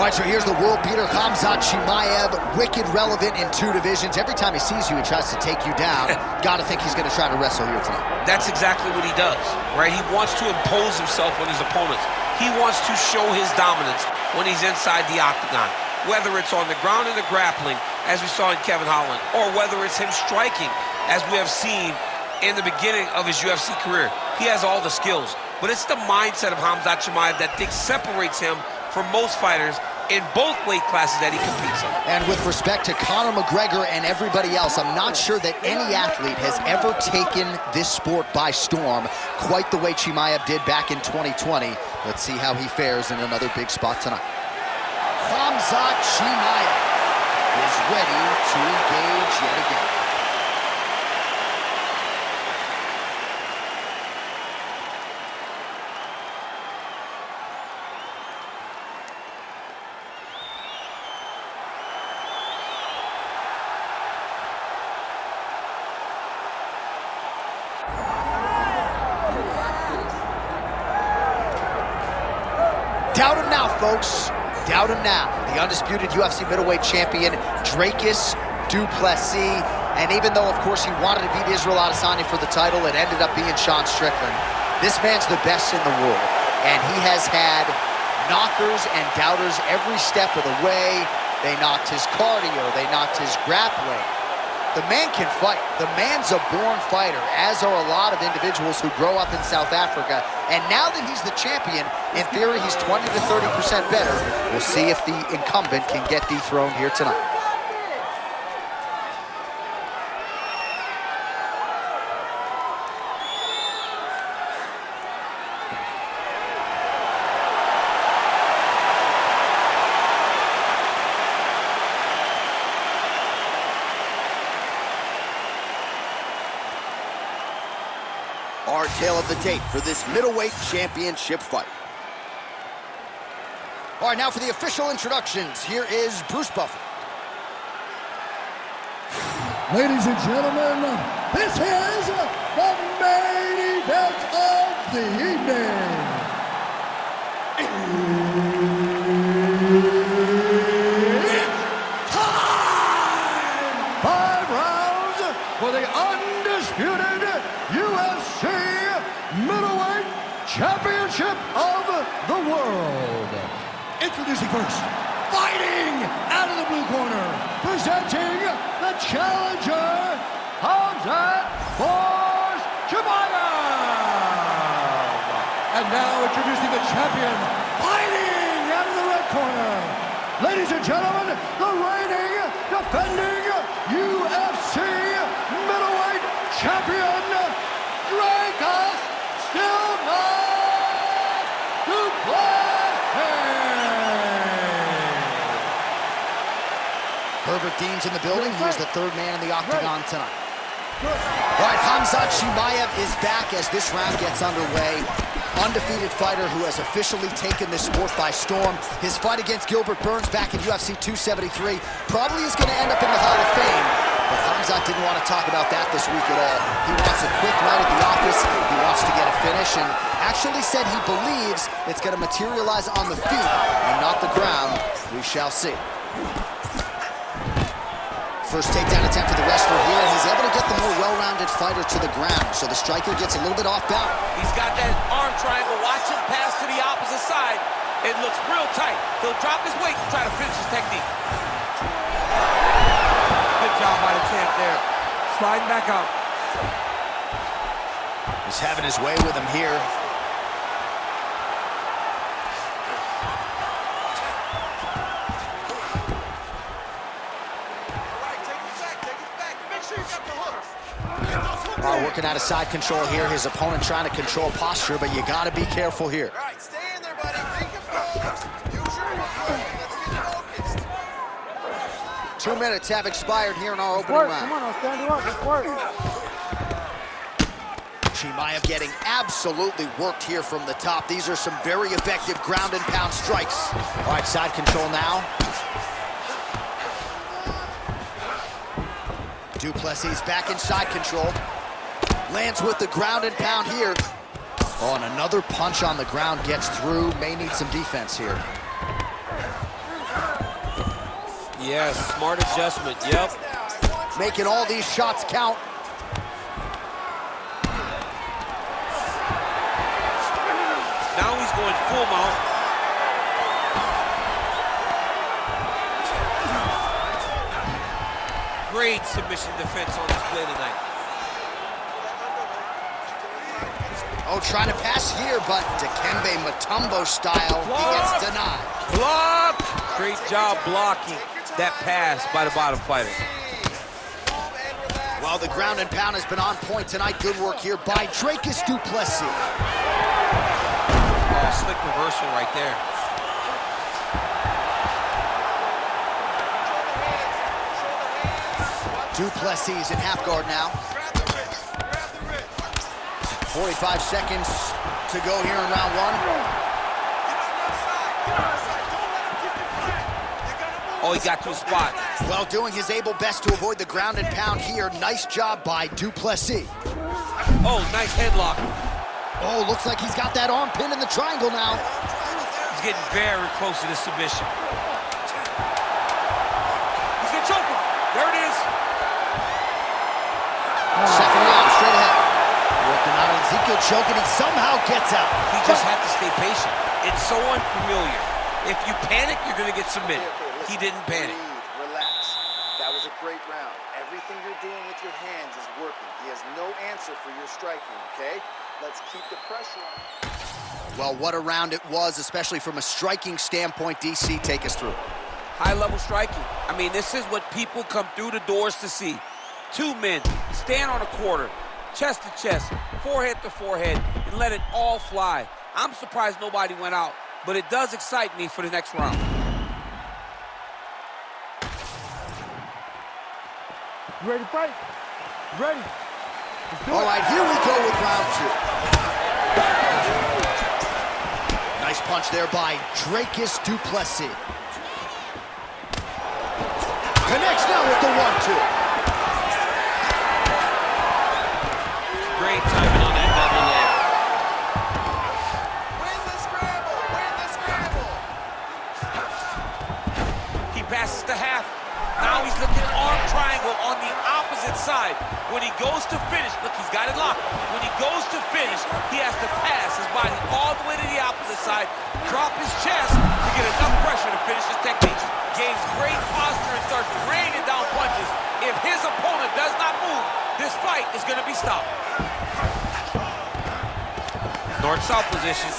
right, so here's the world beater, Khamzat Chimaev, wicked relevant in 2 divisions. Every time he sees you, he tries to take you down. Gotta think he's gonna try to wrestle here tonight. That's exactly what he does, right? He wants to impose himself on his opponents. He wants to show his dominance when he's inside the octagon, whether it's on the ground in the grappling, as we saw in Kevin Holland, or whether it's him striking, as we have seen in the beginning of his UFC career. He has all the skills, but it's the mindset of Khamzat Chimaev that separates him from most fighters in both weight classes that he competes in. And with respect to Conor McGregor and everybody else, I'm not sure that any athlete has ever taken this sport by storm quite the way Chimaev did back in 2020. Let's see how he fares in another big spot tonight. Khamzat Chimaev is ready to engage yet again. Doubt him now, folks. Doubt him now. The undisputed UFC middleweight champion, Dricus du Plessis. And even though, of course, he wanted to beat Israel Adesanya for the title, it ended up being Sean Strickland. This man's the best in the world. And he has had knockers and doubters every step of the way. They knocked his cardio. They knocked his grappling. The man can fight. The man's a born fighter, as are a lot of individuals who grow up in South Africa. And now that he's the champion, in theory, he's 20 to 30% better. We'll see if the incumbent can get dethroned here tonight. Our tale of the tape for this middleweight championship fight. All right, now for the official introductions. Here is Bruce Buffer. Ladies and gentlemen, this is the main event of the evening. It's time! 5 rounds for the undisputed UFC middleweight championship of the world. Introducing first, fighting out of the blue corner, presenting the challenger, Khamzat Chimaev. And now introducing the champion, fighting out of the red corner. Ladies and gentlemen, the reigning, defending UFC middleweight champion, Dricus du Plessis. Herbert Dean's in the building. He is the 3rd man in the octagon tonight. All right, Khamzat Chimaev is back as this round gets underway. Undefeated fighter who has officially taken this sport by storm. His fight against Gilbert Burns back in UFC 273 probably is going to end up in the Hall of Fame. But Khamzat didn't want to talk about that this week at all. He wants a quick night at the office. He wants to get a finish, and actually said he believes it's going to materialize on the feet and not the ground. We shall see. First takedown attempt for the wrestler here, and he's able to get the more well-rounded fighter to the ground. So the striker gets a little bit off balance. He's got that arm triangle. Watch him pass to the opposite side. It looks real tight. He'll drop his weight to try to finish his technique. Good job by the champ there. Sliding back out. He's having his way with him here. Working out of side control here. His opponent trying to control posture, but you got to be careful here. All right, stay in there, buddy. Make it focused. Use your movement. Let's get focused. 2 minutes have expired here in our opening round. Come on, I'll stand you up. Let's work. Chimaev getting absolutely worked here from the top. These are some very effective ground and pound strikes. All right, side control now. Du Plessis back in side control. Lands with the ground and pound here. Oh, and another punch on the ground gets through. May need some defense here. Yes, smart adjustment, yep. Making all these shots count. Now he's going full mount. Great submission defense on display tonight. Oh, trying to pass here, but Dikembe Mutombo style, he gets denied. Blocked! Great job blocking that pass by the bottom fighter. Well, the ground and pound has been on point tonight. Good work here by Dricus du Plessis. Oh, slick reversal right there. Du Plessis in half guard now. 45 seconds to go here in round one. Oh, he got to a spot. Well, doing his able best to avoid the ground and pound here. Nice job by Du Plessis. Oh, nice headlock. Oh, looks like he's got that arm pinned in the triangle now. He's getting very close to the submission. He's gonna choke him. There it is. Second round, straight ahead. Working out on Ezekiel choke, and he somehow gets out. He just had to stay patient. It's so unfamiliar. If you panic, you're gonna get submitted. He didn't panic. Relax. That was a great round. Everything you're doing with your hands is working. He has no answer for your striking, okay? Let's keep the pressure on. Well, what a round it was, especially from a striking standpoint. DC, take us through. High-level striking. I mean, this is what people come through the doors to see. Two men stand on a quarter, chest to chest, forehead to forehead, and let it all fly. I'm surprised nobody went out, but it does excite me for the next round. You ready to fight? Ready. All right, here we go with round two. Nice punch there by Dricus du Plessis. Connects now with the 1-2. Great timing on that double leg. Win the scramble! Win the scramble! He passes to half. Now he's looking arm triangle on the opposite side. When he goes to finish, look, he's got it locked. When he goes to finish, he has to pass his body all the way to the opposite side, drop his chest to get enough pressure to finish his technique. Gains great posture and starts raining down punches. If his opponent does not move, this fight is going to be stopped. North-south position.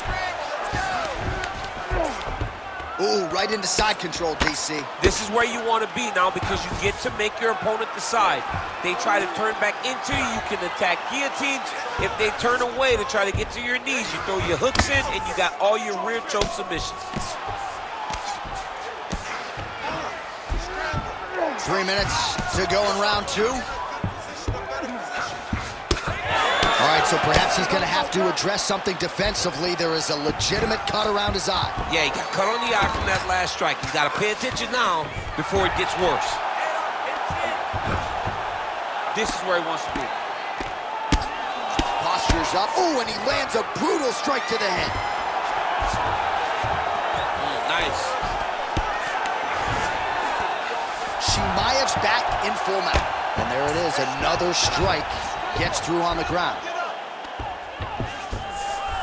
Ooh, right into side control, DC. This is where you want to be now because you get to make your opponent decide. They try to turn back into you, you can attack guillotines. If they turn away to try to get to your knees, you throw your hooks in and you got all your rear choke submissions. 3 minutes to go in round two. All right, so perhaps he's going to have to address something defensively. There is a legitimate cut around his eye. Yeah, he got cut on the eye from that last strike. He's got to pay attention now before it gets worse. This is where he wants to be. Posture's up. Ooh, and he lands a brutal strike to the head. Nice. Chimaev's back in full mount. And there it is, another strike. Gets through on the ground.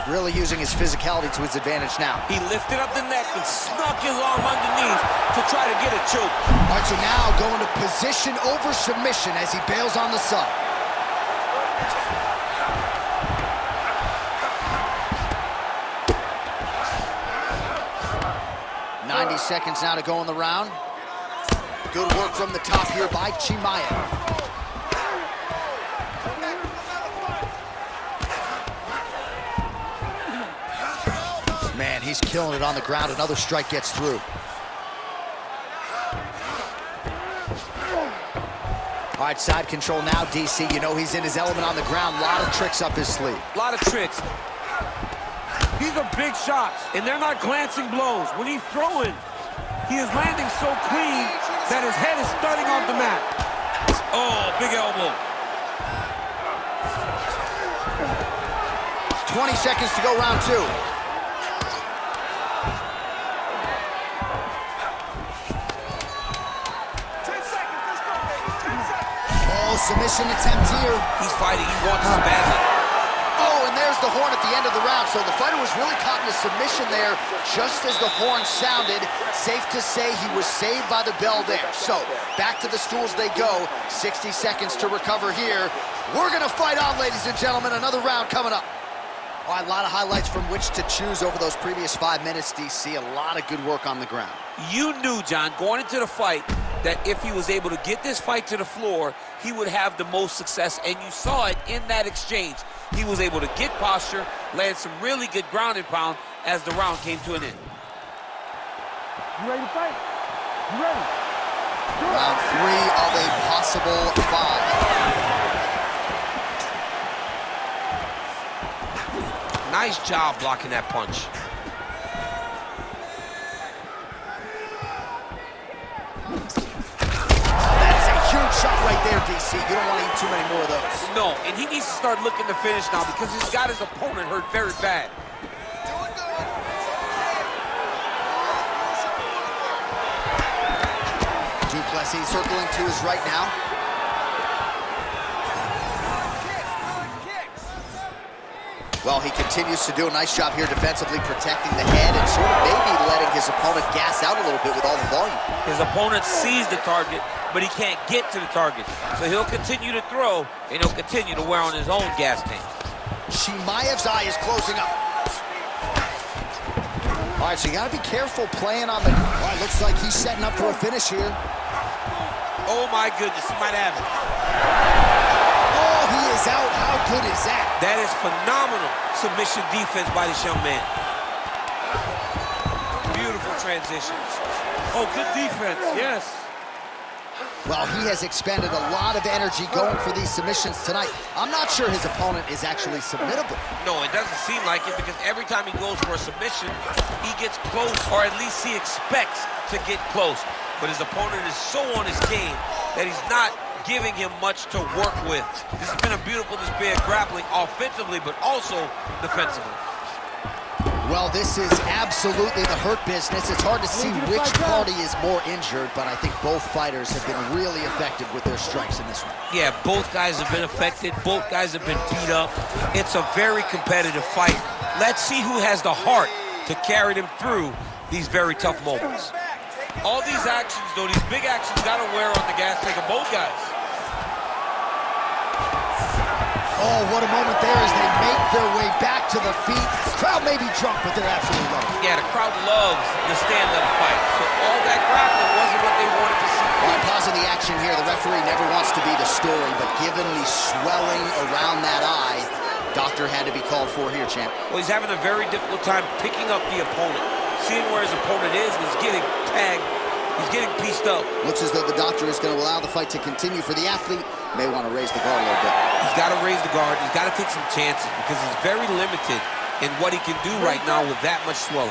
Really using his physicality to his advantage now. He lifted up the neck and snuck his arm underneath to try to get a choke. All right, so now going to position over submission as he bails on the sub. .90 seconds now to go in the round. Good work from the top here by Chimaev. Man, he's killing it on the ground. Another strike gets through. All right, side control now, DC. You know he's in his element on the ground. A lot of tricks up his sleeve. A lot of tricks. These are big shots, and they're not glancing blows. When he's throwing, he is landing so clean that his head is starting off the mat. Oh, big elbow. 20 seconds to go, round two. Oh, submission attempt here. He's fighting. He wants this badly. Oh, and there's the horn at the end of the round. So the fighter was really caught in a submission there just as the horn sounded. Safe to say he was saved by the bell there. So back to the stools they go. 60 seconds to recover here. We're going to fight on, ladies and gentlemen. Another round coming up. All right, a lot of highlights from which to choose over those previous 5 minutes, DC. A lot of good work on the ground. You knew, John, going into the fight, that if he was able to get this fight to the floor, he would have the most success, and you saw it in that exchange. He was able to get posture, land some really good ground and pound as the round came to an end. You ready to fight? You ready? Round 3 of a possible 5. Nice job blocking that punch. That's a huge shot right there, DC. You don't want to eat too many more of those. No, and he needs to start looking to finish now because he's got his opponent hurt very bad. Du Plessis circling to his right now. Well, he continues to do a nice job here defensively, protecting the head and sort of maybe letting his opponent gas out a little bit with all the volume. His opponent sees the target, but he can't get to the target. So he'll continue to throw, and he'll continue to wear on his own gas tank. Chimaev's eye is closing up. All right, so you got to be careful playing on the... All right, looks like he's setting up for a finish here. Oh, my goodness, he might have it. Oh, he is out. How good is that? That is phenomenal submission defense by this young man. Beautiful transition. Oh, good defense, yes. Well, he has expended a lot of energy going for these submissions tonight. I'm not sure his opponent is actually submittable. No, it doesn't seem like it because every time he goes for a submission, he gets close, or at least he expects to get close. But his opponent is so on his game that he's not giving him much to work with. This has been a beautiful display of grappling offensively, but also defensively. Well, this is absolutely the hurt business. It's hard to see which party is more injured, but I think both fighters have been really effective with their strikes in this one. Yeah, both guys have been affected. Both guys have been beat up. It's a very competitive fight. Let's see who has the heart to carry them through these very tough moments. All these actions, though, these big actions, got to wear on the gas tank of both guys. Oh, what a moment there as they make their way back to the feet. The crowd may be drunk, but they're absolutely loving it. Yeah, the crowd loves the stand-up fight. So all that grappling wasn't what they wanted to see. Well, pausing the action here, the referee never wants to be the story, but given the swelling around that eye, doctor had to be called for here, champ. Well, he's having a very difficult time picking up the opponent, seeing where his opponent is, and he's getting tagged. He's getting pieced up. Looks as though the doctor is going to allow the fight to continue. For the athlete, may want to raise the guard a little bit. He's got to raise the guard. He's got to take some chances because he's very limited in what he can do right now with that much swelling.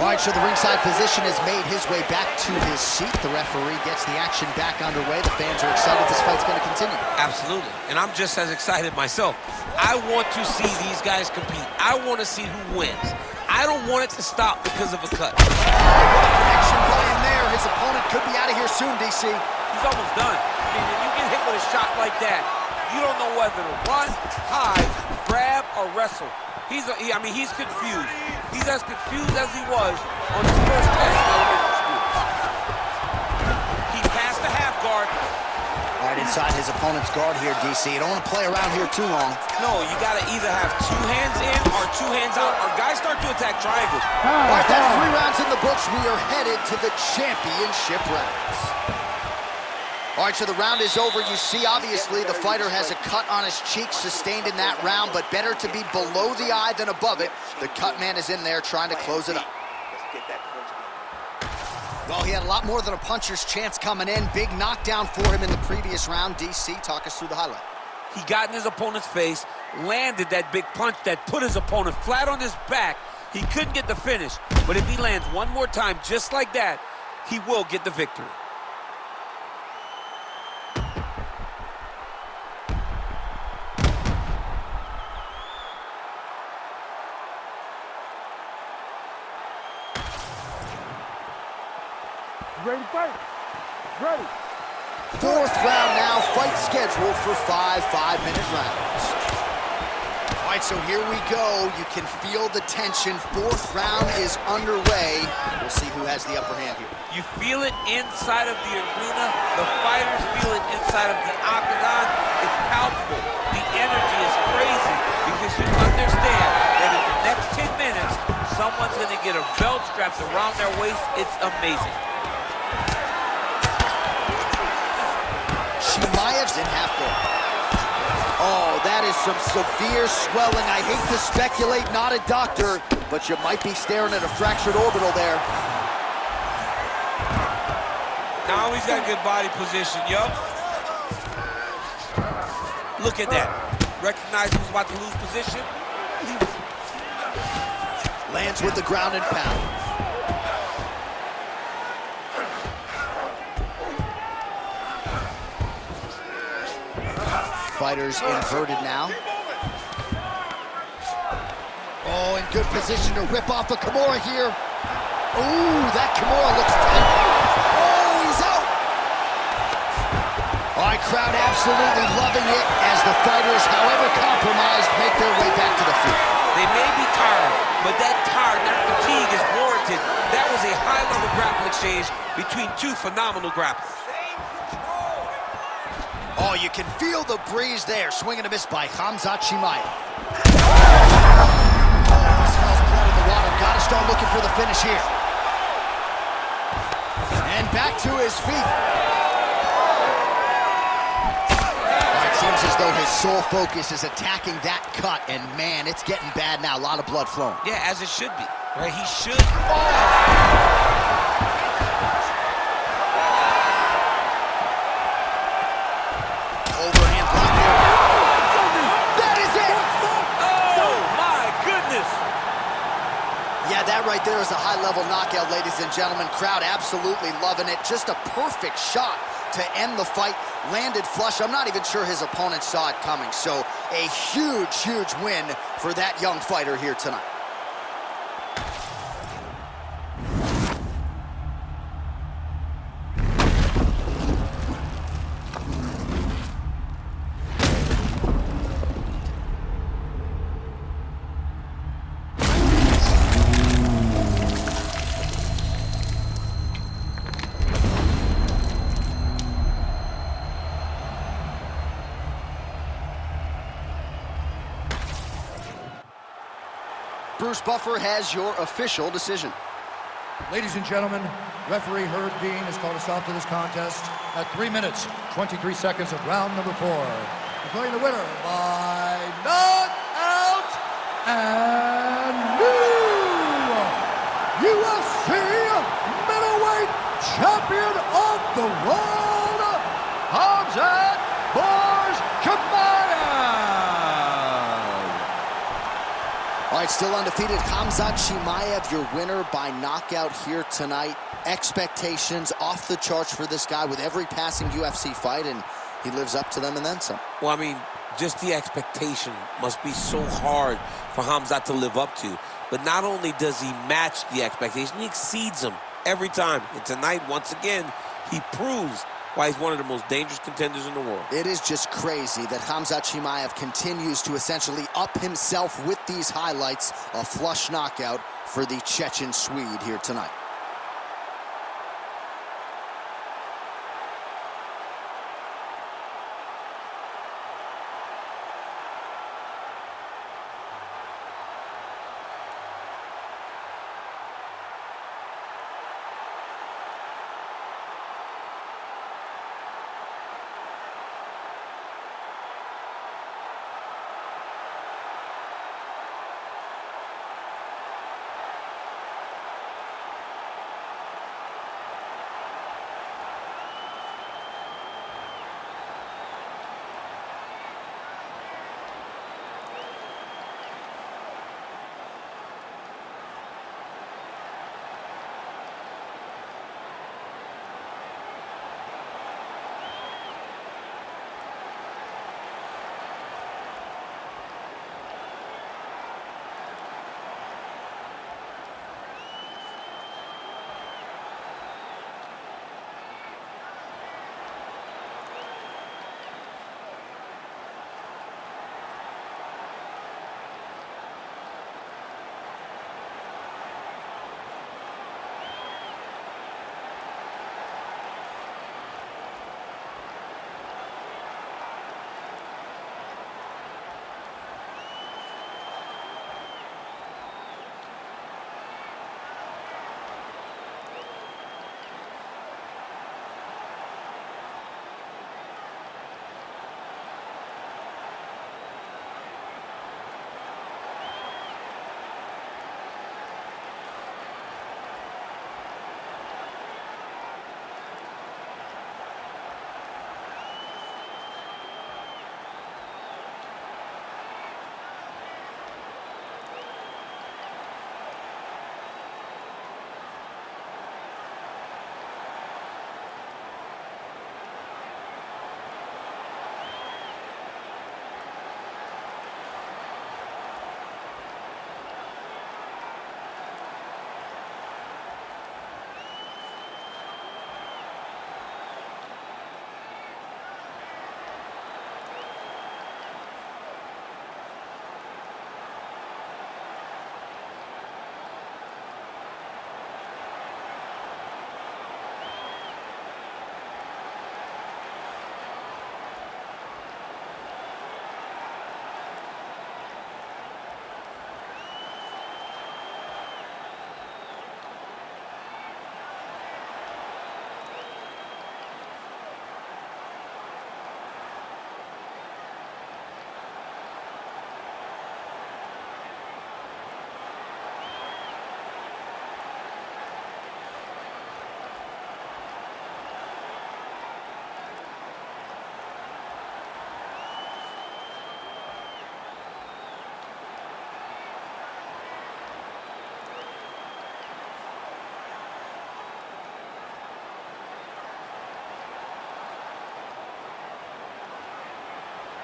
All right, so the ringside physician has made his way back to his seat. The referee gets the action back underway. The fans are excited this fight's going to continue. Absolutely, and I'm just as excited myself. I want to see these guys compete. I want to see who wins. I don't want it to stop because of a cut. Connection by him there. His opponent could be out of here soon, DC. He's almost done. I mean, when you get hit with a shot like that, you don't know whether to run, hide, grab, or wrestle. He's confused. He's as confused as he was on his first test in elementary school. He passed the half guard. All right, inside his opponent's guard here, DC. You don't want to play around here too long. No, you got to either have 2 hands in or 2 hands out, or guys start to attack triangles. All right, that's 3 rounds in the books. We are headed to the championship rounds. All right, so the round is over. You see, obviously, the fighter has a cut on his cheek sustained in that round, but better to be below the eye than above it. The cut man is in there trying to close it up. Well, he had a lot more than a puncher's chance coming in. Big knockdown for him in the previous round. DC, talk us through the highlight. He got in his opponent's face, landed that big punch that put his opponent flat on his back. He couldn't get the finish, but if he lands one more time just like that, he will get the victory. Ready to fight? Ready. Fourth round now, fight scheduled for 5 5-minute rounds. All right, so here we go. You can feel the tension. Fourth round is underway. We'll see who has the upper hand here. You feel it inside of the arena. The fighters feel it inside of the octagon. It's palpable. The energy is crazy because you understand that in the next 10 minutes, someone's going to get a belt strapped around their waist. It's amazing. Chimaev's in half guard. Oh, that is some severe swelling. I hate to speculate, not a doctor, but you might be staring at a fractured orbital there. Now he's got good body position, yo. Look at that. Recognize who's about to lose position. Lands with the ground and pound. Fighters inverted now. Oh, in good position to rip off a Kimura here. Ooh, that Kimura looks tight. Oh, he's out. All right, crowd absolutely loving it as the fighters, however compromised, make their way back to the feet. They may be tired, but that tiredness, fatigue is warranted. That was a high-level grappling exchange between two phenomenal grapplers. Oh, you can feel the breeze there. Swing and a miss by Khamzat Chimaev. Oh, he smells blood in the water. Got to start looking for the finish here. And back to his feet. All right, seems as though his sole focus is attacking that cut. And man, it's getting bad now. A lot of blood flowing. Yeah, as it should be. Right? He should. Overhand block here. That is it! Oh, my goodness! Yeah, that right there is a high-level knockout, ladies and gentlemen. Crowd absolutely loving it. Just a perfect shot to end the fight. Landed flush. I'm not even sure his opponent saw it coming. So a huge, huge win for that young fighter here tonight. Bruce Buffer has your official decision. Ladies and gentlemen, referee Herb Dean has called a stop to this contest at 3 minutes, 23 seconds of round number 4. Declaring the winner by knockout and new UFC middleweight champion of the world, Khamzat Chimaev. All right, still undefeated, Khamzat Chimaev, your winner by knockout here tonight. Expectations off the charts for this guy with every passing UFC fight, and he lives up to them and then some. Well, I mean, just the expectation must be so hard for Khamzat to live up to. But not only does he match the expectation, he exceeds them every time. And tonight, once again, he proves why he's one of the most dangerous contenders in the world. It is just crazy that Khamzat Chimaev continues to essentially up himself with these highlights. A flush knockout for the Chechen Swede here tonight.